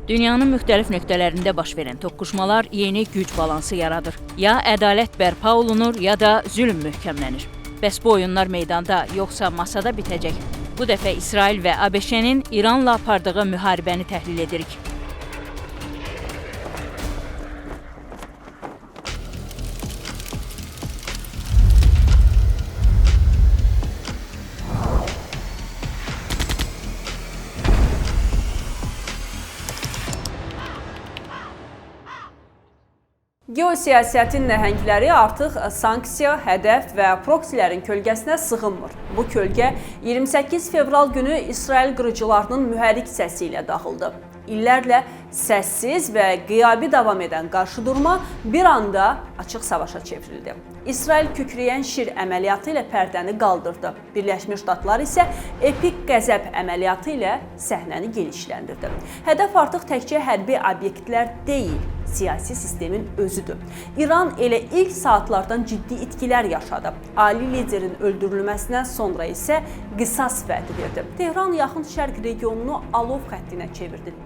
Dünyanın müxtəlif nöqtələrində baş verən toqquşmalar yeni güc balansı yaradır. Ya ədalət bərpa olunur, ya da zülm möhkəmlənir. Bəs bu oyunlar meydanda, yoxsa masada bitəcək? Bu dəfə İsrail və ABŞ-nin İranla apardığı müharibəni təhlil edirik. Geosiyasətin nəhəngləri artıq sanksiya, hədəf və proksilərin kölgəsinə sığınmır. Bu kölgə 28 fevral günü İsrail qırıcılarının mühərrik səsi ilə dağıldı. İllərlə səssiz və qiyabi davam edən qarşıdurma bir anda açıq savaşa çevrildi. İsrail kükrəyən şir əməliyyatı ilə pərdəni qaldırdı. Birləşmiş Ştatlar isə epik qəzəb əməliyyatı ilə səhnəni genişləndirdi. Hədəf artıq təkcə hərbi obyektlər deyil, siyasi sistemin özüdür. İran elə ilk saatlardan ciddi itkilər yaşadı. Ali liderin öldürülməsindən sonra isə qisas vədi verdi. Tehran yaxın şərq regionunu alov xəttinə çevirdi.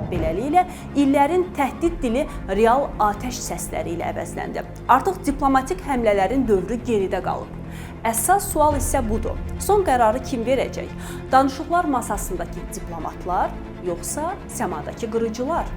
Beləliklə, illərin təhdid dili real atəş səsləri ilə əvəzləndi. Artıq diplomatik həmlələrin dövrü geridə qalıb. Əsas sual isə budur. Son qərarı kim verəcək? Danışıqlar masasındakı diplomatlar, yoxsa səmadakı qırıcılar?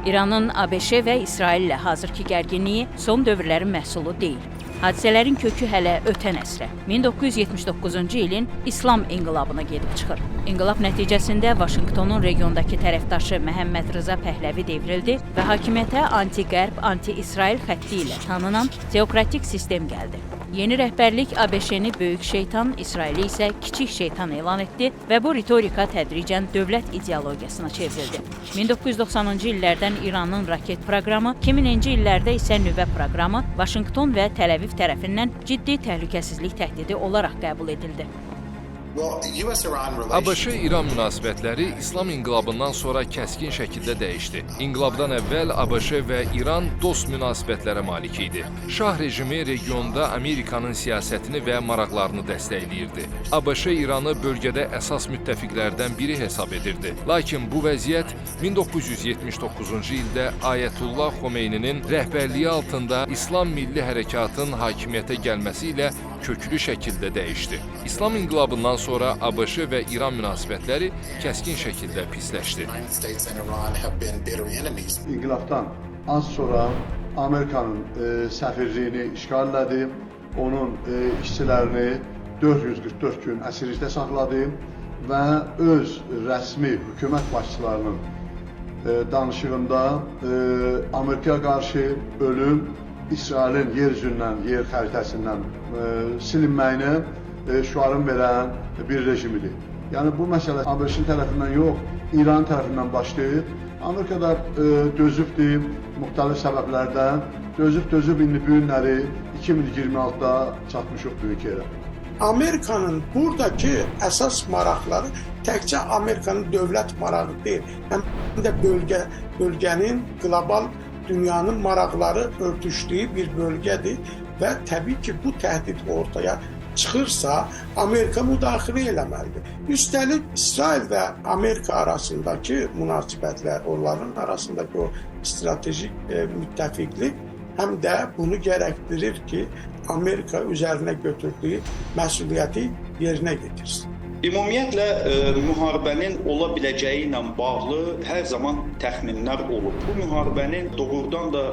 İranın ABŞ və İsrail ilə hazırki gərginliyi son dövrlərin məhsulu deyil. Hadisələrin kökü hələ ötən əsrə, 1979-cu ilin İslam inqilabına gedib çıxır. İnqilab nəticəsində Vaşinqtonun regiondakı tərəfdaşı Məhəmməd Rıza Pəhləvi devrildi və hakimiyyətə anti-qərb, anti-İsrail xətti ilə tanınan teokratik sistem gəldi. Yeni rəhbərlik ABŞ-ni böyük şeytan, İsraili isə kiçik şeytan elan etdi və bu ritorika tədricən dövlət ideologiyasına çevrildi. 1990-cı illərdən İranın raket proqramı, 2000-ci illərdə isə nüvə proqramı Vaşinqton və Təl-Əviv tərəfindən ciddi təhlükəsizlik təhdidi olaraq qəbul edildi. ABŞ-İran münasibətləri İslam inqilabından sonra kəskin şəkildə dəyişdi. İnqilabdan əvvəl ABŞ və İran dost münasibətlərə malik idi. Şah rejimi regionda Amerikanın siyasətini və maraqlarını dəstəkləyirdi. ABŞ İranı bölgədə əsas müttəfiqlərdən biri hesab edirdi. Lakin bu vəziyyət 1979-cu ildə Ayətullah Xomeyninin rəhbərliyi altında İslam Milli Hərəkatın hakimiyyətə gəlməsi ilə köklü şəkildə dəyişdi. İslam inqilabından sonra ABŞ və İran münasibətləri kəskin şəkildə pisləşdi. İnqilabdan az sonra Amerikanın səfirliyini işğal elədi, onun işçilərini 444 gün əsirlikdə saxladı və öz rəsmi hökumət başçılarının danışığında Amerikaya qarşı ölüm, İsrailin yer üzündən, yer xəritəsindən silinməyini şüarın verən bir rejimidir. Yəni bu məsələ ABŞ tərəfindən yox, İran tərəfindən başlayıb. Amerikada dözübdür müxtəlif səbəblərdən. Dözüb indi bu günləri 2026-da çatmışıq böyük yerə. Amerikanın buradakı əsas maraqları təkcə Amerikanın dövlət marağı deyil, həm də bölgənin qlobal dünyanın maraqları örtüşdüyü bir bölgədir və təbii ki, bu təhdid ortaya çıxırsa, Amerika müdaxilə eləməlidir. Üstəlik, İsrail və Amerika arasındakı münasibətlər, onların arasındakı o stratejik müttəfiqlik həm də bunu gərəkdirir ki, Amerika üzərinə götürdüyü məsuliyyəti yerinə getirsin. Ümumiyyətlə, müharibənin ola biləcəyi ilə bağlı hər zaman təxminlər olub. Bu müharibənin doğrudan da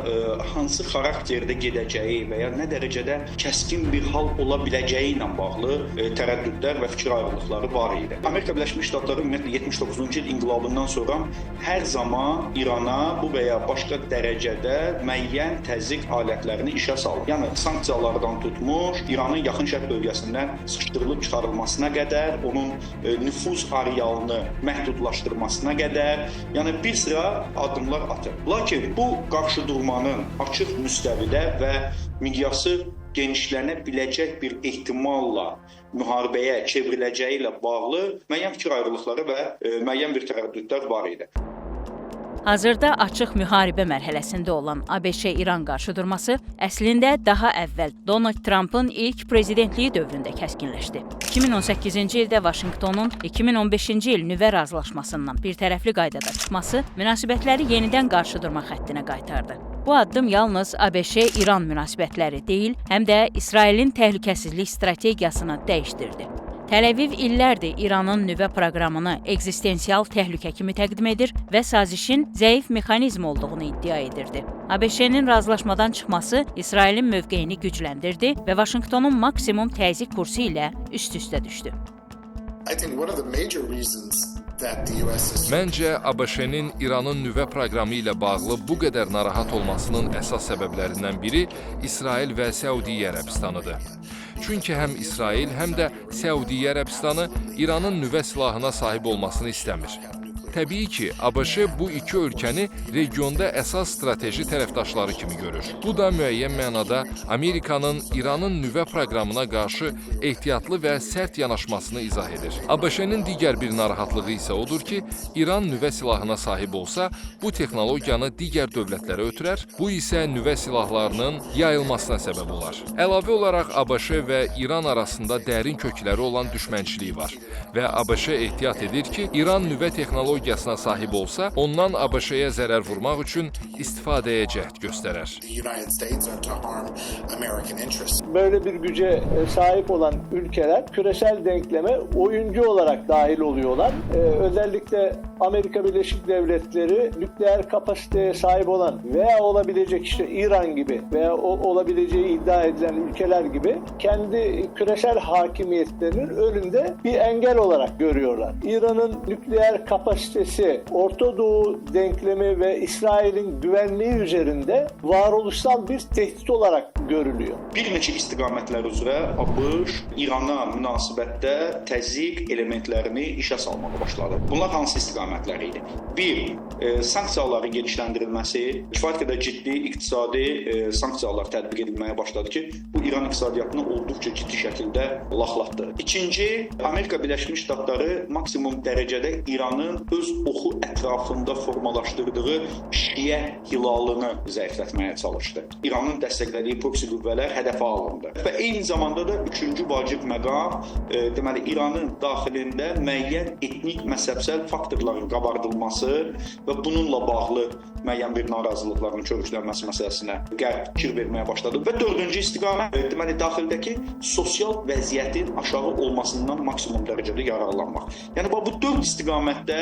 hansı xarakterdə gedəcəyi və ya nə dərəcədə kəskin bir hal ola biləcəyi ilə bağlı tərəddüdlər və fikir ayrılıqları var idi. Amerika Birləşmiş Ştatları ümumiyyətlə 79-cu il inqilabından sonra hər zaman İrana bu və ya başqa dərəcədə müəyyən təzyiq alətlərini işə salıb. Yəni, sanksiyalardan tutmuş, İranın yaxın şərq bölgəsindən sıxışdırılıb çıxarılmasına qədər, onun nüfuz arealını məhdudlaşdırmasına qədər, yəni bir sıra addımlar atıb. Lakin bu qarşıdurmanın açıq müstəvidə və miqyası genişlənə biləcək bir ehtimalla müharibəyə çevriləcəyi ilə bağlı müəyyən fikir ayrılıqları və müəyyən bir tərəddüdlər var idi. Hazırda açıq müharibə mərhələsində olan ABŞ-İran qarşıdurması əslində daha əvvəl Donald Trumpın ilk prezidentliyi dövründə kəskinləşdi. 2018-ci ildə Vaşinqtonun 2015-ci il nüvə razılaşmasından birtərəfli qaydada çıxması münasibətləri yenidən qarşıdurma xəttinə qaytardı. Bu addım yalnız ABŞ-İran münasibətləri deyil, həm də İsrailin təhlükəsizlik strategiyasını dəyişdirdi. Təl-Əviv illərdir İranın nüvə proqramını ekzistensial təhlükə kimi təqdim edir və sazişin zəif mexanizm olduğunu iddia edirdi. ABŞ-nin razılaşmadan çıxması İsrailin mövqeyini gücləndirdi və Vaşinqtonun maksimum təzyiq kursu ilə üst-üstə düşdü. Məncə, ABŞ-nin İranın nüvə proqramı ilə bağlı bu qədər narahat olmasının əsas səbəblərindən biri İsrail və Səudiyyə Ərəbistanıdır. Çünki həm İsrail, həm də Səudiyyə Ərəbistanı İranın nüvə silahına sahib olmasını istəmir. Təbii ki, ABŞ bu iki ölkəni regionda əsas strateji tərəfdaşları kimi görür. Bu da müəyyən mənada Amerikanın İranın nüvə proqramına qarşı ehtiyatlı və sərt yanaşmasını izah edir. ABŞ-nin digər bir narahatlığı isə odur ki, İran nüvə silahına sahib olsa, bu texnologiyanı digər dövlətlərə ötürər, bu isə nüvə silahlarının yayılmasına səbəb olar. Əlavə olaraq ABŞ və İran arasında dərin kökləri olan düşmənçilik var və ABŞ ehtiyat edir ki, İran nüvə texnologiyasına sahib olsa, ondan ABŞ-yə zərər vurmaq üçün istifadəyə cəhd göstərər. Böyle bir güce sahip olan ülkeler küresel denkleme oyuncu olarak dahil oluyorlar. Özellikle Amerika Birleşik Devletleri nükleer kapasiteye sahip olan veya olabilecek işte İran gibi veya olabileceği iddia edilen ülkeler gibi kendi küresel hakimiyetlerinin önünde bir engel olarak görüyorlar. İran'ın nükleer kapasitesi, Orta Doğu denklemi ve İsrail'in güvenliği üzerinde varoluşsal bir tehdit olarak görülüyor. Bir neçə istiqamətlər üzrə ABŞ İrana münasibətdə təzyiq elementlərini işə salmağa başladı. Bunlar hansı istiqamətlər idi? Bir, sanksiyaların genişləndirilməsi, kifayət qədər ciddi iqtisadi sanksiyalar tətbiq edilməyə başladı ki, bu İran iqtisadiyyatını olduqca ciddi şəkildə laxlatdı. İkinci, Amerika Birləşmiş Ştatları maksimum dərəcədə İranın öz oxu ətrafında formalaşdırdığı Şiə hilalını zəiflətməyə çalışdı. İranın dəstəklədiyi proksi qüvvələr hədəfə alındı. Və eyni zamanda da üçüncü vacib məqam, deməli İranın daxilində müəyyən etnik məzhəbsel faktorların qabardılması və bununla bağlı müəyyən bir narazılıqların körüklənməsi məsələsinə Qərb fikir verməyə başladı. Və dördüncü istiqamət, deməli daxildəki sosial vəziyyətin aşağı olmasından maksimum dərəcədə yararlanmaq. Yəni bu dörd istiqamətdə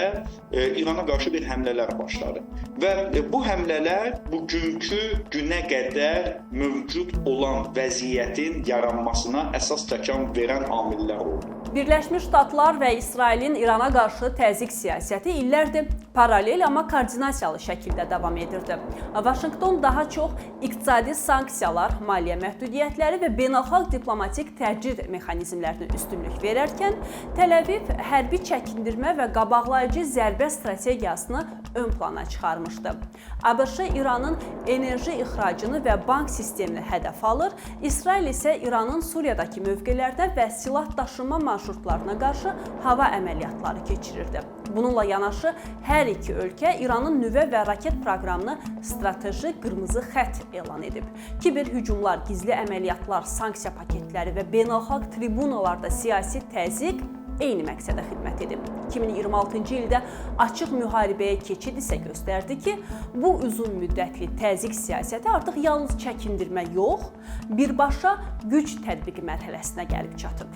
İrana qarşı bir həmlələr başladı. Və bu həmlələr bugünkü günə qədər mövcud olan vəziyyətin yaranmasına əsas təkan verən amillər oldu. Birləşmiş Ştatlar və İsrailin İrana qarşı təzyiq siyasəti illərdir paralel, amma koordinasiyalı şəkildə davam edirdi. Vaşinqton daha çox iqtisadi sanksiyalar, maliyyə məhdudiyyətləri və beynəlxalq diplomatik təcrid mexanizmlərinə üstünlük verərkən, Təl-Əviv hərbi çəkindirmə və qabaqlayıcı zərbə strategiyasını ön plana çıxarmışdı. ABŞ İranın enerji ixracını və bank sistemini hədəf alır, İsrail isə İranın Suriyadakı mövqelərdə və silah daşınma marşrutlarına qarşı hava əməliyyatları keçirirdi. Bununla yanaşı, hər iki ölkə İranın nüvə və raket proqramını strateji qırmızı xətt elan edib. Kiberhücumlar, gizli əməliyyatlar, sanksiya paketləri və beynəlxalq tribunalarda siyasi təzyiq eyni məqsədə xidmət edib. 2026-cı ildə açıq müharibəyə keçid isə göstərdi ki, bu uzun müddətli təzyiq siyasəti artıq yalnız çəkindirmə yox, birbaşa güc tətbiqi mərhələsinə gəlib çatıb.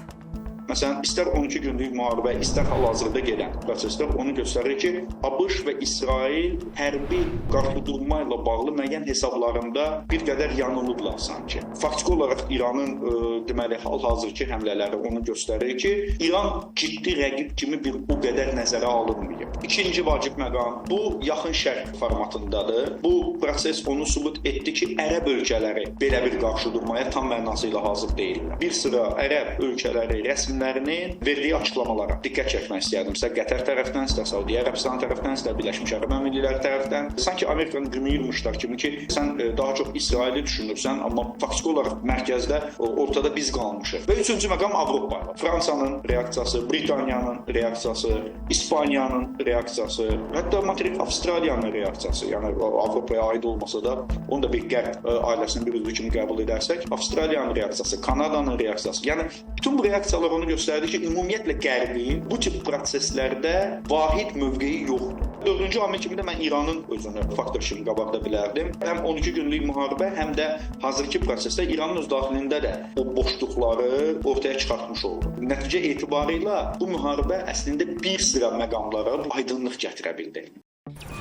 Məsələn, istər 12 günlük müharibə, istər hal-hazırda gedən proseslər onu göstərir ki, ABŞ və İsrail hərbi qarşıdurma ilə bağlı müəyyən hesablarında bir qədər yanılıblar sanki. Faktiki olaraq İranın deməli hal-hazırki həmlələri onu göstərir ki, İran ciddi rəqib kimi bir o qədər nəzərə alınmayıb. İkinci vacib məqam bu yaxın şərq formatındadır. Bu proses onu sübut etdi ki, ərəb ölkələri belə bir qarşıdurmaya tam mənası ilə hazır deyillər. Bir sıra ərəb ölkələri rəsmi rəsmilərinin verdiyi açıqlamalara diqqət çəkmək istəyərdim. İstər Qətər tərəfindən, istər Səudiyyə Ərəbistan tərəfindən, istər Birləşmiş Ərəb Əmirlikləri tərəfindən. Sanki Amerikanın günü yığmışlar kimi ki, sən daha çox İsraili düşünürsən, amma faktiki olaraq mərkəzdə, ortada biz qalmışıq. Və üçüncü məqam Avropa. Fransanın reaksiyası, Britaniyanın reaksiyası, İspaniyanın reaksiyası, hətta materik Avstraliyanın reaksiyası. Yəni Avropaya aid olmasa da, onu da bir qərb ailəsinin bir üzvü kimi qəbul edərsək, Avstraliyanın reaksiyası, Kanadanın reaksiyası. Yəni bütün bu reaksiyalar onu göstərdi ki, ümumiyyətlə qərbin bu tip proseslərdə vahid mövqeyi yoxdur. Dördüncü amil kimi də mən İranın özünü faktor kimi qabaqda bilərdim. Həm 12 günlük müharibə, həm də hazırki prosesdə İranın öz daxilində də o boşluqları ortaya çıxartmış oldu. Nəticə etibarilə bu müharibə əslində bir sıra məqamlara aydınlıq gətirə bildi.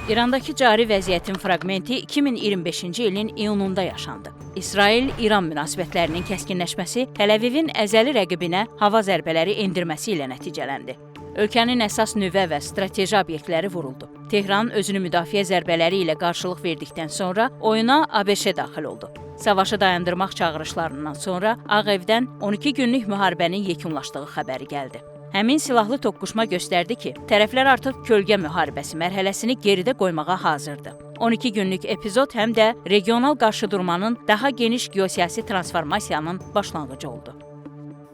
İrandakı cari vəziyyətin fraqmenti 2025-ci ilin iyununda yaşandı. İsrail-İran münasibətlərinin kəskinləşməsi Təl-Əvivin əzəli rəqibinə hava zərbələri endirməsi ilə nəticələndi. Ölkənin əsas nüvə və strateji obyektləri vuruldu. Tehran özünü müdafiə zərbələri ilə qarşılıq verdikdən sonra oyuna ABŞ daxil oldu. Savaşı dayandırmaq çağırışlarından sonra Ağ Evdən 12 günlük müharibənin yekunlaşdığı xəbəri gəldi. Həmin silahlı toqquşma göstərdi ki, tərəflər artıq kölgə müharibəsi mərhələsini geridə qoymağa hazırdır. 12 günlük epizod həm də regional qarşıdurmanın daha geniş geosiyasi transformasiyanın başlanğıcı oldu.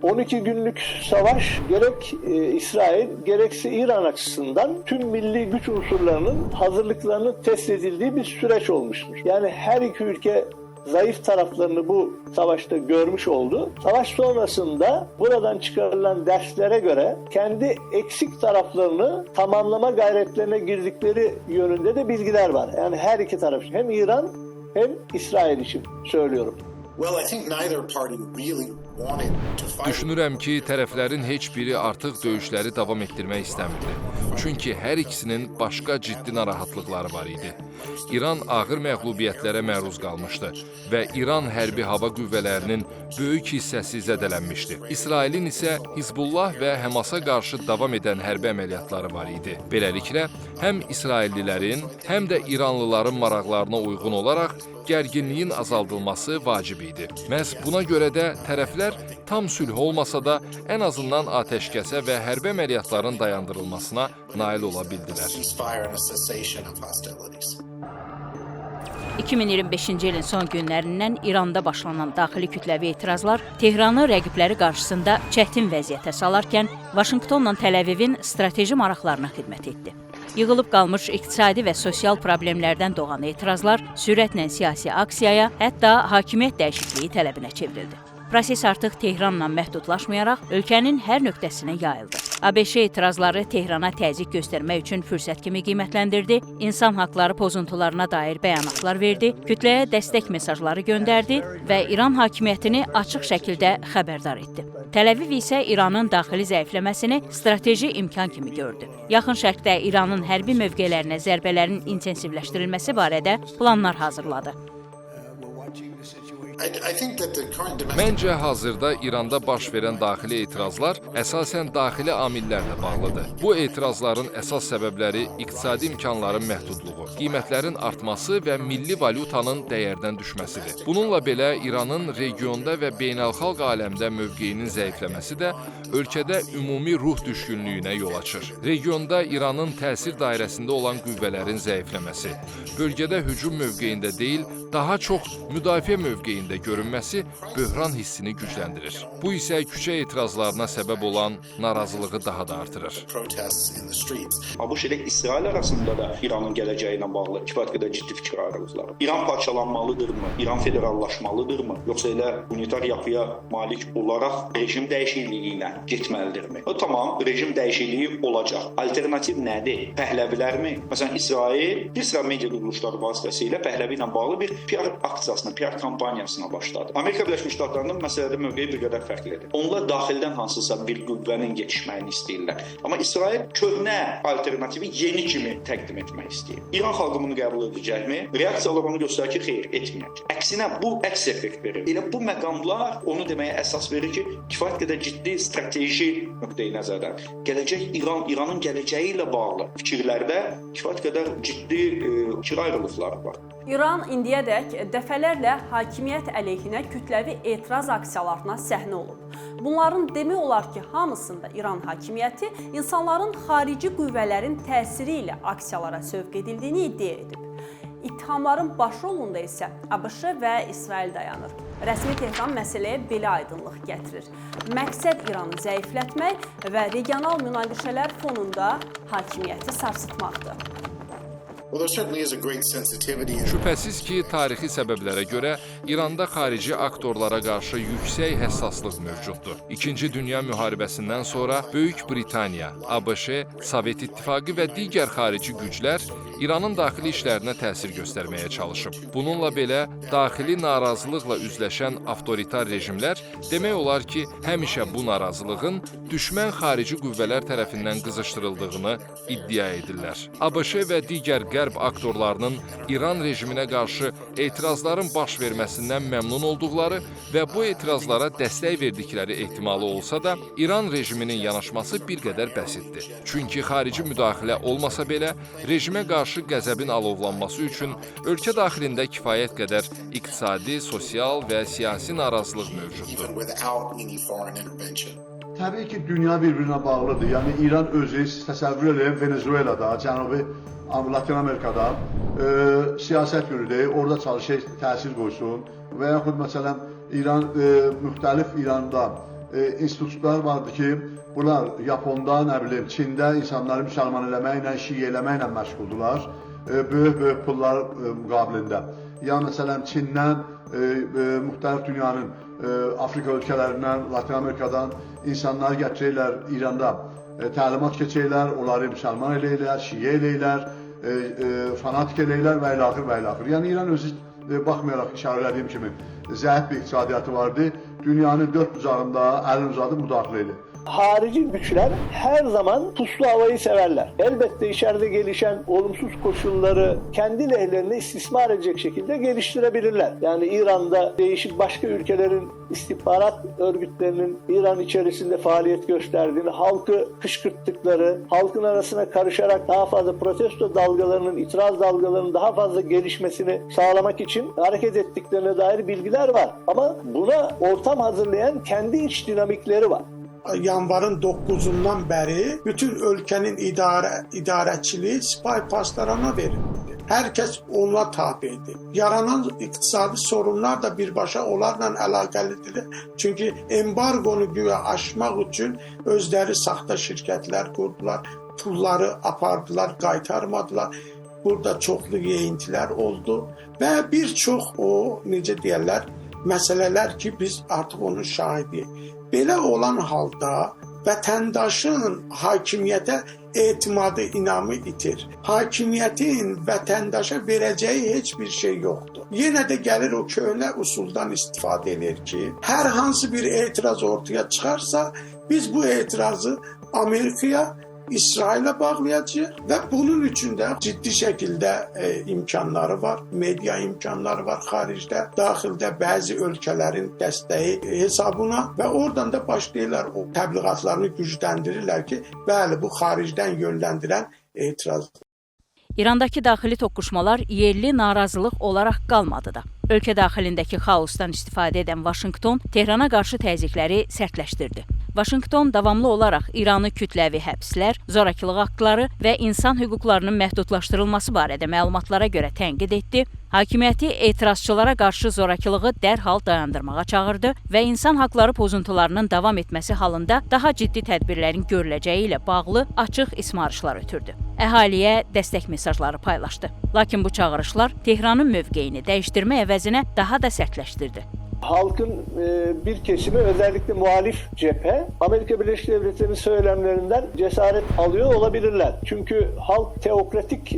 12 günlük savaş gerek İsrail gerekse İran açısından tüm milli güç unsurlarının hazırlıklarının test edildiği bir süreç olmuştur. Yani her iki ülke zayıf taraflarını bu savaşta görmüş oldu. Savaş sonrasında buradan çıkarılan derslere göre kendi eksik taraflarını tamamlama gayretlerine girdikleri yönünde de bilgiler var. Yani her iki taraf için, hem İran hem İsrail için söylüyorum. Düşünürəm ki, tərəflərin heç biri artıq döyüşləri davam etdirmək istəmirdi. Çünki hər ikisinin başqa ciddi narahatlıqları var idi. İran ağır məğlubiyyətlərə məruz qalmışdı və İran hərbi hava qüvvələrinin böyük hissəsi zədələnmişdi. İsrailin isə Hizbullah və Həmasa qarşı davam edən hərbi əməliyyatları var idi. Beləliklə, həm İsraillilərin, həm də İranlıların maraqlarına uyğun olaraq gərginliyin azaldılması vacib idi. Məhz buna görə də tərəflər tam sülh olmasa da ən azından atəşkəsə və hərbi əməliyyatların dayandırılmasına nail ola bildilər. 2025-ci ilin son günlərindən İranda başlanan daxili kütləvi etirazlar Tehranı rəqibləri qarşısında çətin vəziyyətə salarkən Vaşinqtonla Təl-Əvivin strateji maraqlarına xidmət etdi. Yığılıb qalmış iqtisadi və sosial problemlərdən doğan etirazlar sürətlə siyasi aksiyaya, hətta hakimiyyət dəyişikliyi tələbinə çevrildi. Proses artıq Tehranla məhdudlaşmayaraq ölkənin hər nöqtəsinə yayıldı. ABŞ etirazları Tehrana təzyiq göstərmək üçün fürsət kimi qiymətləndirdi, insan haqları pozuntularına dair bəyanatlar verdi, kütləyə dəstək mesajları göndərdi və İran hakimiyyətini açıq şəkildə xəbərdar etdi. Təl-Əviv isə İranın daxili zəifləməsini strateji imkan kimi gördü. Yaxın Şərqdə İranın hərbi mövqelərinə zərbələrin intensivləşdirilməsi barədə planlar hazırladı. Məncə, hazırda İranda baş verən daxili etirazlar əsasən daxili amillərlə bağlıdır. Bu etirazların əsas səbəbləri iqtisadi imkanların məhdudluğu, qiymətlərin artması və milli valyutanın dəyərdən düşməsidir. Bununla belə İranın regionda və beynəlxalq aləmdə mövqeyinin zəifləməsi də ölkədə ümumi ruh düşkünlüyünə yol açır. Regionda İranın təsir dairəsində olan qüvvələrin zəifləməsi, bölgədə hücum mövqeyində deyil, daha çox müdafiə mövqeyində görünməsi böhran hissini gücləndirir. Bu isə küçə etirazlarına səbəb olan narazılığı daha da artırır. ABŞ ilə İsrail arasında da İranın gələcəyi ilə bağlı kifayət qədər ciddi fikir ayrılıqları. İran parçalanmalıdırmı? İran federallaşmalıdırmı? Yoxsa elə unitar yapıya malik olaraq rejim dəyişikliyi ilə getməlidirmi? Tamam, rejim dəyişikliyi olacaq. Alternativ nədir? Pəhləvilərmi? Məsələn, İsrail bir sıra media quruluşları vasitəsilə Pəhləvi ilə bağlı bir PR aksiyasına, PR kampaniyasına başladı. Amerika Birləşmiş Ştatlarının məsələdə mövqeyi bir qədər fərqlidir. Onlar daxildən hansısa bir qüvvənin yetişməyini istəyirlər. Amma İsrail köhnə alternativi yeni kimi təqdim etmək istəyir. İran xalqı bunu qəbul edəcəkmi? Reaksiyalar onu göstərir ki, xeyr, etməyəcək. Əksinə bu əks effekt verir. Elə bu məqamlar onu deməyə əsas verir ki, kifayət qədər ciddi strateji nöqteyi nəzərdən gələcək İranın gələcəyi ilə bağlı fikirlərdə kifayət qədər ciddi fikir ayrılıqları var. İran indiyədək dəfələrlə hakimiyyət əleyhinə kütləvi etiraz aksiyalarına səhnə olub. Bunların demək olar ki, hamısında İran hakimiyyəti insanların xarici qüvvələrin təsiri ilə aksiyalara sövq edildiyini iddia edib. İttihamların başrolunda isə ABŞ və İsrail dayanır. Rəsmi Tehran məsələyə belə aydınlıq gətirir. Məqsəd İranı zəiflətmək və regional münaqişələr fonunda hakimiyyəti sarsıtmaqdır. Şübhəsiz ki, tarixi səbəblərə görə İranda xarici aktorlara qarşı yüksək həssaslıq mövcuddur. İkinci Dünya müharibəsindən sonra Böyük Britaniya, ABŞ, Sovet İttifaqı və digər xarici güclər İranın daxili işlərinə təsir göstərməyə çalışıb. Bununla belə, daxili narazılıqla üzləşən avtoritar rejimlər demək olar ki, həmişə bu narazılığın düşmən xarici qüvvələr tərəfindən qızışdırıldığını iddia edirlər. ABŞ və digər Qərb aktorlarının İran rejiminə qarşı etirazların baş verməsindən məmnun olduqları və bu etirazlara dəstək verdikləri ehtimalı olsa da, İran rejiminin yanaşması bir qədər bəsitdir. Çünki xarici müdaxilə olmasa belə, rejimə qarşı qəzəbin alovlanması üçün ölkə daxilində kifayət qədər iqtisadi, sosial və siyasi narazılıq mövcuddur. Təbii ki, dünya bir-birinə bağlıdır. Yəni, İran özü təsəvvür edən Venezuelada, Cənubi Latin Amerikada siyasət yürüdür, orada çalışır, təsir qoysun və yaxud məsələn, müxtəlif İranda institutlar vardır ki, bunlar Yaponda, nə bilim, Çində insanları müsəlman eləməklə, şiə eləməklə məşğuldurlar, böyük pullar müqabilində. Ya məsələn, Çindən, müxtəlif dünyanın Afrika ölkələrindən, Latin Amerikadan insanları gətirirlər İranda, təlimat keçirlər, onları müsəlman eləyirlər, şiə eləyirlər, fanatik eləyirlər və ilaxır və ilaxır. Yəni, İran özü, baxmayaraq işarə elədiyim kimi, zəif bir iqtisadiyyatı vardı, dünyanın dörd bucağında əlin uzadıb müdaxilə edir. Harici güçler her zaman puslu havayı severler. Elbette içeride gelişen olumsuz koşulları kendi lehlerine istismar edecek şekilde geliştirebilirler. Yani İran'da değişik başka ülkelerin istihbarat örgütlerinin İran içerisinde faaliyet gösterdiğini, halkı kışkırttıkları, halkın arasına karışarak daha fazla protesto dalgalarının, itiraz dalgalarının daha fazla gelişmesini sağlamak için hareket ettiklerine dair bilgiler var. Ama buna ortam hazırlayan kendi iç dinamikleri var. Yanvarın 9-undan bəri bütün ölkənin idarəçiliyi Sipah Pasdarana verildi. Hər kəs onunla tabidir. Yaranan iqtisadi sorunlar da birbaşa onlarla əlaqəlidir. Çünki embargonu güya aşmaq üçün özləri saxta şirkətlər qurdular, pulları apardılar, qaytarmadılar. Burada çoxlu yeyintilər oldu və bir çox o, necə deyərlər, məsələlər ki, biz artıq onun şahidiyik. Belə olan halda vətəndaşın hakimiyyətə etimadı, inamı itir. Hakimiyyətin vətəndaşa verəcəyi heç bir şey yoxdur. Yenə də gəlir o köhnə usuldan istifadə edir ki, hər hansı bir etiraz ortaya çıxarsa, biz bu etirazı Amerikaya, İsrail'e bağlayacaq və bunun üçün də ciddi şəkildə imkanları var, media imkanları var xaricdə, daxildə bəzi ölkələrin dəstəyi hesabına və oradan da başlayırlar o təbliğatlarını gücləndirirlər ki, bəli, bu xaricdən yönləndirən etirazdır. İrandakı daxili toqquşmalar yerli narazılıq olaraq qalmadı da. Ölkə daxilindəki xaosdan istifadə edən Vaşinqton Tehrana qarşı təzyiqləri sərtləşdirdi. Vaşinqton davamlı olaraq İranı kütləvi həbslər, zorakılıq aktları və insan hüquqlarının məhdudlaşdırılması barədə məlumatlara görə tənqid etdi, hakimiyyəti etirazçılara qarşı zorakılığı dərhal dayandırmağa çağırdı və insan haqları pozuntularının davam etməsi halında daha ciddi tədbirlərin görüləcəyi ilə bağlı açıq ismarışlar ötürdü. Əhaliyə dəstək mesajları paylaşdı. Lakin bu çağırışlar Tehranın mövqeyini dəyişdirmə əvəzinə daha da sərtləşdirdi. Halkın bir kesimi, özellikle muhalif cephe, Amerika Birleşik Devletleri'nin söylemlerinden cesaret alıyor olabilirler. Çünkü halk teokratik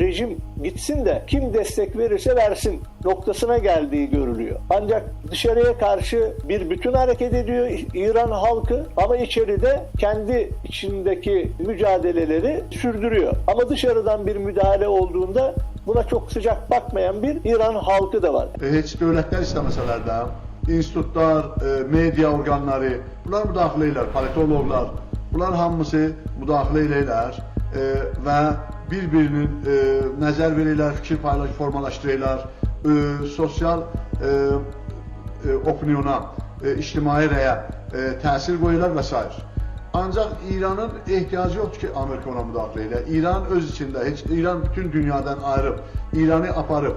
rejim gitsin de kim destek verirse versin noktasına geldiği görülüyor. Ancak dışarıya karşı bir bütün hareket ediyor İran halkı ama içeride kendi içindeki mücadeleleri sürdürüyor. Ama dışarıdan bir müdahale olduğunda buna çok sıcak bakmayan bir İran halkı da var. Heç dövlətlər istəməsələr də, institutlar, media orqanları, bunlar müdaxilə edirlər, politologlar, bunlar hamısı müdaxilə edirlər və bir-birinin nəzər verirlər, fikir formalaşdırırlar, sosial opiniyona, ictimai rəyə təsir qoyurlar və s. Ancaq İranın ehtiyacı yoxdur ki, Amerika ona müdaxilə elə. İran öz içində, İran bütün dünyadan ayrıb, İranı aparıb,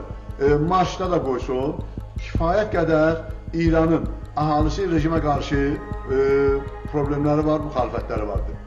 marşda da qoysun, kifayət qədər İranın əhalisi rejimə qarşı problemləri var, müxalifətləri vardır.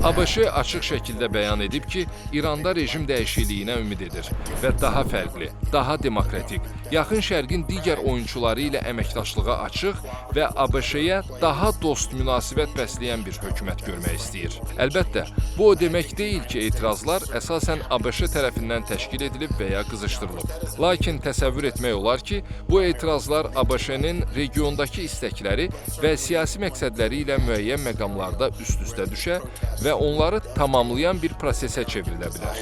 ABŞ açıq şəkildə bəyan edib ki, İranda rejim dəyişikliyinə ümid edir və daha fərqli, daha demokratik, Yaxın Şərqin digər oyunçuları ilə əməkdaşlığa açıq və ABŞ-yə daha dost münasibət bəsləyən bir hökumət görmək istəyir. Əlbəttə, bu o demək deyil ki, etirazlar əsasən ABŞ tərəfindən təşkil edilib və ya qızışdırılıb. Lakin təsəvvür etmək olar ki, bu etirazlar ABŞ-nin regiondakı istəkləri və siyasi məqsədləri ilə müəyyən məqamlarda üst-üstə düşə və onları tamamlayan bir prosesə çevrilə bilər.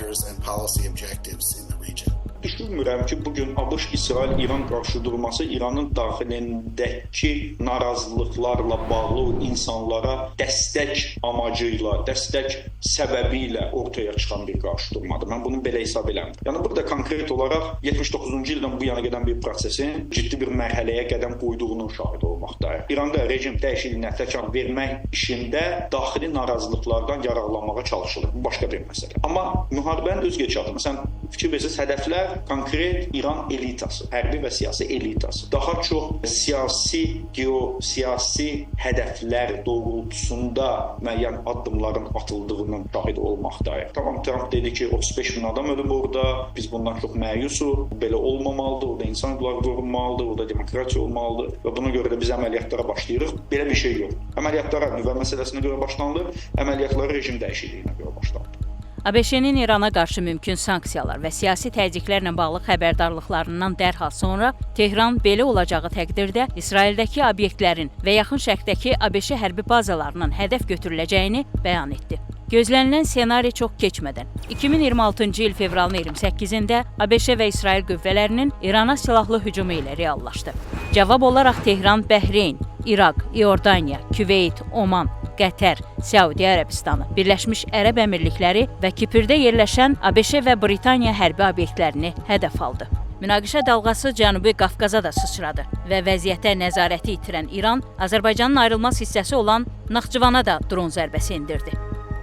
Düşünmürəm ki, bugün ABŞ-İsrail-İran qarşıdurması İranın daxilindəki narazılıqlarla bağlı insanlara dəstək amacı ilə, dəstək səbəbi ilə ortaya çıxan bir qarşıdurmadır. Mən bunu belə hesab eləmirəm. Yəni burada konkret olaraq 79-cu ildən bu yana gedən bir prosesin ciddi bir mərhələyə qədəm qoyduğunun şahidi olmaqdayıq. İranda rejim dəyişikliyinə təkan vermək işində daxili narazılıqlardan yararlanmağa çalışılır. Bu başqa bir məsələ. Amma müharibənin öz gedişatı, məsələn, fikir versiniz, hədəflər konkret İran elitası, hərbi və siyasi elitası. Daha çox siyasi, geosiyasi hədəflər doğrultusunda müəyyən addımların atıldığının şahidi olmaqdayıq. Tamam, Trump dedi ki, 35 bin adam ölüb orada, biz bundan çox məyusuq, belə olmamalıdır, orada insan hüquqları qorunmalıdır, orada demokratiya olmalıdır və buna görə də biz əməliyyatlara başlayırıq. Belə bir şey yox. Əməliyyatlara nüvə məsələsinə görə başlanılır, əməliyyatlara rejim dəyişikliyinə görə başlanılır. ABŞ-nin İrana qarşı mümkün sanksiyalar və siyasi təzyiqlərlə bağlı xəbərdarlıqlarından dərhal sonra Tehran belə olacağı təqdirdə İsraildəki obyektlərin və Yaxın Şərqdəki ABŞ hərbi bazalarının hədəf götürüləcəyini bəyan etdi. Gözlənilən ssenari çox keçmədən 2026-cı il fevralın 28-də ABŞ və İsrail qüvvələrinin İrana silahlı hücumu ilə reallaşdı. Cavab olaraq Tehran Bəhreyn, İraq, İordaniya, Küveyt, Oman, Qətər, Səudiyyə Ərəbistanı, Birləşmiş Ərəb Əmirlikləri və Kiprdə yerləşən ABŞ və Britaniya hərbi obyektlərini hədəf aldı. Münaqişə dalğası Cənubi Qafqaza da sıçradı və vəziyyətə nəzarəti itirən İran Azərbaycanın ayrılmaz hissəsi olan Naxçıvana da dron zərbəsi endirdi.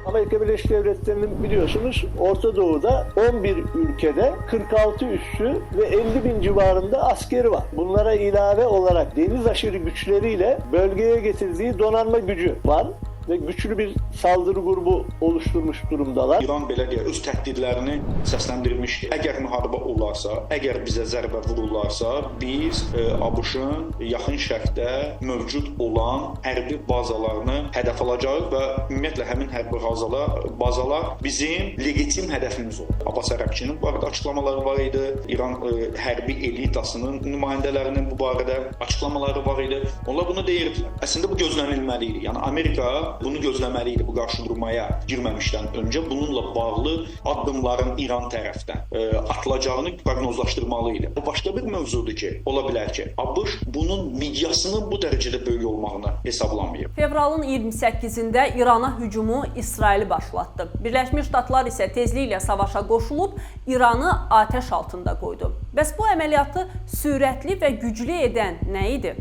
Amerika Birleşik Devletleri'nin biliyorsunuz Orta Doğu'da 11 ülkede 46 üssü ve 50 bin civarında askeri var. Bunlara ilave olarak deniz aşırı güçleriyle bölgeye getirdiği donanma gücü var ve güçlü bir saldırı grubu oluşturmuş durumdalar. İran belə deyə öz təhdidlərini səsləndirmişdi. Əgər müharibə olarsa, əgər bizə zərbə vururlarsa, biz ABŞ-ın Yaxın Şərqdə mövcud olan hərbi bazalarını hədəf alacağıq və ümumiyyətlə həmin hərbi bazalar bizim legitim hədəfimiz olur. Abbas Ərəbçinin bu barədə açıqlamaları var idi. İran hərbi elitasının nümayəndələrinin bu barədə açıqlamaları var idi. Onlar bunu deyirdilər. Əslində bu gözlənilməli idi. Yəni Amerika bunu gözləməli idi bu qarşıdurmaya girməmişdən öncə. Bununla bağlı addımların İran tərəfdən atılacağını proqnozlaşdırmalı idi. Bu başqa bir mövzudur ki, ola bilər ki, ABŞ bunun miqyasının bu dərəcədə böyük olmağını hesablamayıb. Fevralın 28-də İrana hücumu İsraili başlatdı. Birləşmiş Ştatlar isə tezliklə savaşa qoşulub İranı atəş altında qoydu. Bəs bu əməliyyatı sürətli və güclü edən nə idi?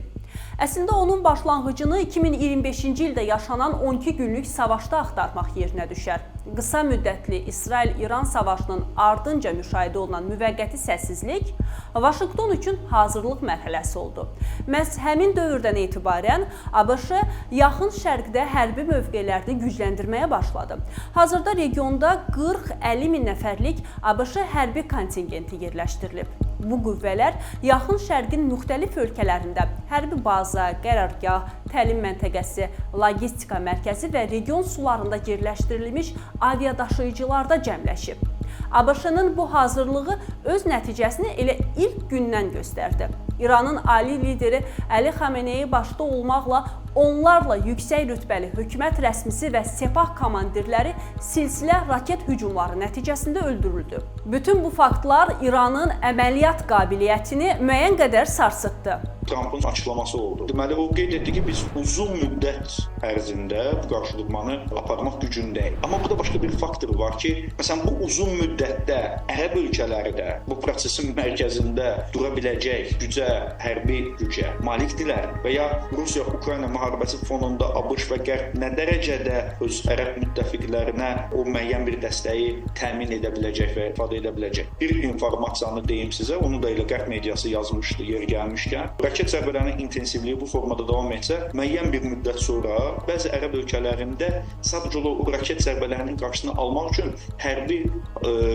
Əslində onun başlanğıcını 2025-ci ildə yaşanan 12 günlük savaşda axtarmaq yerinə düşər. Qısa müddətli İsrail-İran savaşının ardınca müşahidə olunan müvəqqəti səssizlik Vaşinqton üçün hazırlıq mərhələsi oldu. Məhz həmin dövrdən etibarən ABŞ Yaxın Şərqdə hərbi mövqelərini gücləndirməyə başladı. Hazırda regionda 40-50 min nəfərlik ABŞ hərbi kontingenti yerləşdirilib. Bu qüvvələr Yaxın Şərqin müxtəlif ölkələrində hərbi baza, qərargah, təlim məntəqəsi, logistika mərkəzi və region sularında yerləşdirilmiş aviadaşıyıcılarda cəmləşib. ABŞ-nın bu hazırlığı öz nəticəsini elə ilk gündən göstərdi. İranın ali lideri Əli Xameneyi başda olmaqla onlarla yüksək rütbəli hökumət rəsmisi və Sepah komandirləri silsilə raket hücumları nəticəsində öldürüldü. Bütün bu faktlar İranın əməliyyat qabiliyyətini müəyyən qədər sarsıtdı. Trump'ın açıklaması oldu. Deməli, o qeyd etdi ki, biz uzun müddət ərzində bu qarşıdurmanı aparmaq gücündəyik. Amma burada başqa bir faktor var ki, məsələn, bu uzun müddətdə ərəb ölkələri də bu prosesin mərkəzində dura biləcək gücə, hərbi gücə malikdirlər və ya Rusiya-Ukrayna müharibəsi fonunda ABŞ və Qərb nə dərəcədə öz ərəb müttəfiqlərinə o müəyyən bir dəstəyi təmin edə biləcək və ifadə edə biləcək. Bir informasiyanı deyim sizə, onu da elə Qərb mediası yazmışdı yer gəlmişkən. Raket zərbələrinin intensivliyi bu formada davam etsə, müəyyən bir müddət sonra bəzi ərəb ölkələrində sadəcə o raket zərbələrinin qarşısını almaq üçün hərbi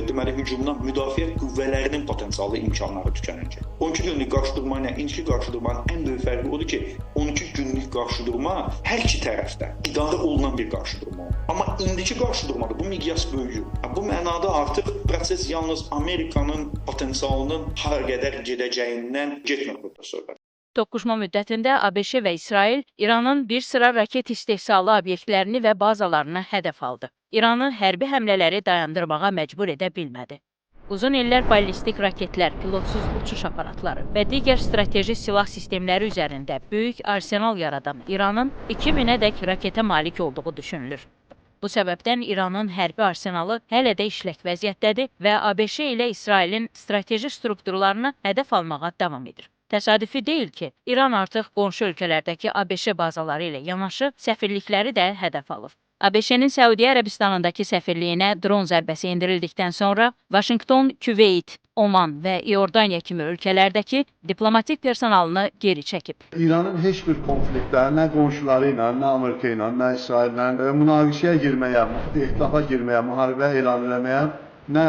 deməli hücumdan müdafiə qüvvələrinin potensialı imkanları tükənəcək. 12 günlük qarşıdurma ilə indiki qarşıdurmanın ən böyük fərqi odur ki, 12 günlük qarşıdurma hər iki tərəfdə idarə olunan bir qarşıdurma olur. Amma indiki qarşıdurmada bu miqyas böyüyür. Bu mənada artıq proses yalnız Amerikanın potensialının hara qədər gedəcəyindən getmir burada söhbət. Toqquşma müddətində ABŞ və İsrail İranın bir sıra raket istehsalı obyektlərini və bazalarını hədəf aldı. İranı hərbi həmlələri dayandırmağa məcbur edə bilmədi. Uzun illər ballistik raketlər, pilotsuz uçuş aparatları və digər strateji silah sistemləri üzərində böyük arsenal yaradan İranın 2000-ədək raketə malik olduğu düşünülür. Bu səbəbdən İranın hərbi arsenalı hələ də işlək vəziyyətdədir və ABŞ ilə İsrailin strateji strukturlarını hədəf almağa davam edir. Təsadüfi deyil ki, İran artıq qonşu ölkələrdəki ABŞ bazaları ilə yanaşı səfirlikləri də hədəf alır. ABŞ-nin Səudiyyə Ərəbistanındakı səfirliyinə dron zərbəsi endirildikdən sonra Vaşinqton, Küveyt, Oman və İordaniya kimi ölkələrdəki diplomatik personalını geri çəkib. İranın heç bir konfliktdə nə qonşuları ilə, nə Amerika ilə, nə İsrail ilə münaqişəyə girməyə, ixtilafa girməyə, müharibə elan etməyə nə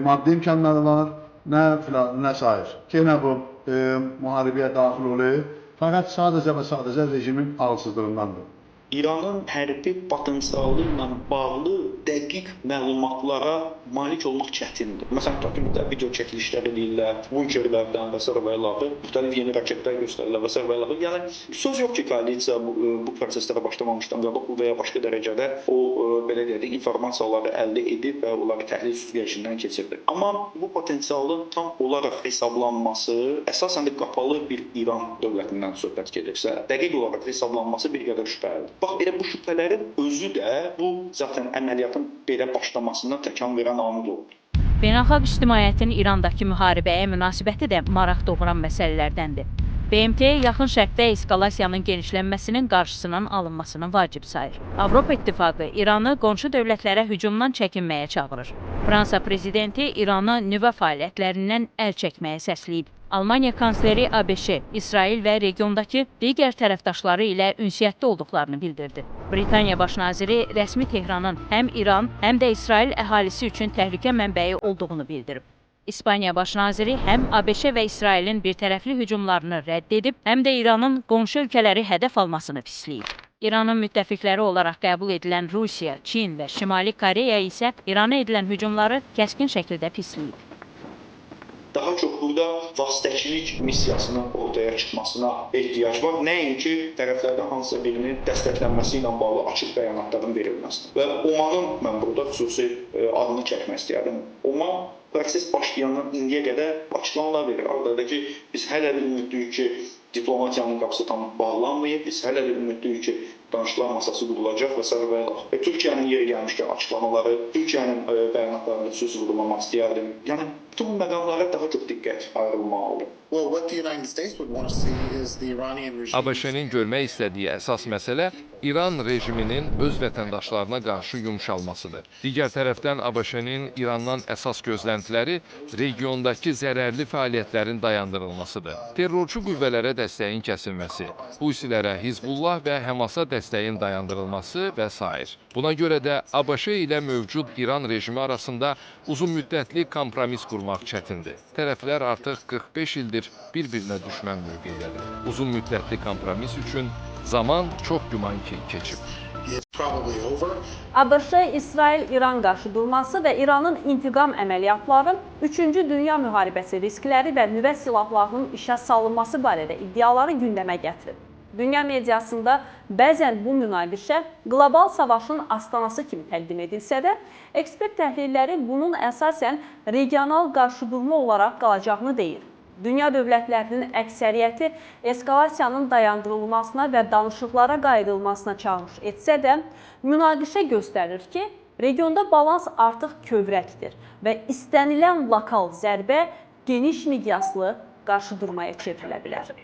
maddi imkanları var, nə sair. Yenə bu müharibəyə daxil olur, fəqət sadəcə və sadəcə rejimin ağılsızlığındandır. İranın hərbi potensialı ilə bağlı dəqiq məlumatlara malik olmaq çətindir. Məsələn, takımda video çəkilişləri edirlər, bunkerlərdən və s. və ilaxır, müxtəlif yeni raketlər göstərirlər və s. və ilaxır. Yəni, söz yox ki, koalisiya bu proseslərə başlamamışdan qabaq və ya başqa dərəcədə o, belə deyək, informasiyaları əldə edib və onları təhlil süzgəcindən keçirdi. Amma bu potensialın tam olaraq hesablanması, əsasən də qapalı bir İran dövlətindən söhbət gedirsə, dəqiq olaraq hesablanması bir qədər şübhəlidir. Bax, elə bu şübhələrin özü də bu zaten əməliyyatın belə başlamasına təkan verən amil oldu. Beynəlxalq ictimaiyyətin İrandakı müharibəyə münasibəti də maraq doğuran məsələlərdəndir. BMT yaxın şərqdə eskalasiyanın genişlənməsinin qarşısının alınmasını vacib sayır. Avropa İttifaqı İranı qonşu dövlətlərə hücumdan çəkinməyə çağırır. Fransa prezidenti İranı nüvə fəaliyyətlərindən əl çəkməyə səsləyib. Almaniya kansleri ABŞ, İsrail və regiondakı digər tərəfdaşları ilə ünsiyyətdə olduqlarını bildirdi. Britaniya baş naziri rəsmi Tehranın həm İran, həm də İsrail əhalisi üçün təhlükə mənbəyi olduğunu bildirib. İspaniya baş naziri həm ABŞ və İsrailin birtərəfli hücumlarını rədd edib, həm də İranın qonşu ölkələri hədəf almasını pisləyib. İranın müttəfiqləri olaraq qəbul edilən Rusiya, Çin və Şimali Koreya isə İrana edilən hücumları kəskin şəkildə pisləyib. Daha çox burada vasitəçilik missiyasının ortaya çıxmasına ehtiyac var. Nəinki tərəflərdən hansısa birinin dəstəklənməsi ilə bağlı açıq bəyanatların verilməsidir. Və Omanın mən burada xüsusi adını çəkmək istəyərdim. Oman proses başlayandan indiyə qədər açıqlamalar verir. Adada ki, biz hələ də ümidliyik ki, diplomatiyanın qapısı tam bağlanmayıb, biz hələ də ümidliyik ki, danışıqlar masası qurulacaq və s. və ilax. Türkiyənin yeri gəlmişkən açıqlamaları, Türkiyənin bəyanatlarını söz vurulamaq istəyərdim. Yəni, bütün bu məqamlara daha çox diqqət ayrılmalıdır. ABŞ-nin görmək istədiyi əsas məsələ İran rejiminin öz vətəndaşlarına qarşı yumşalmasıdır. Digər tərəfdən ABŞ-nin İrandan əsas gözləntiləri regiondakı zərərli fəaliyyətlərin dayandırılmasıdır. Terrorçu qüvvələrə dəstəyin kəsilməsi, Husilərə, Hizbullah və Həmasa dəstəyin dayandırılması və s. Buna görə də ABŞ ilə mövcud İran rejimi arasında uzun müddətli kompromis qurmaq çətindir. Tərəflər artıq 45 ildir bir-birinə düşmən mövqeylədir. Uzun müddətli kompromis üçün zaman çox güman ki, keçib. ABŞ-İsrail-İran qarşıdurması və İranın intiqam əməliyyatları 3-cü Dünya müharibəsi riskləri və nüvə silahlarının işə salınması barədə iddiaları gündəmə gətirib. Dünya mediasında bəzən bu münaqişə qlobal savaşın astanası kimi təqdim edilsə də, ekspert təhlilləri bunun əsasən regional qarşıdurma olaraq qalacağını deyir. Dünya dövlətlərinin əksəriyyəti eskalasiyanın dayandırılmasına və danışıqlara qayıdılmasına çağırış etsə də, münaqişə göstərir ki, regionda balans artıq kövrəkdir və istənilən lokal zərbə geniş miqyaslı qarşıdurmaya çevrilə bilər.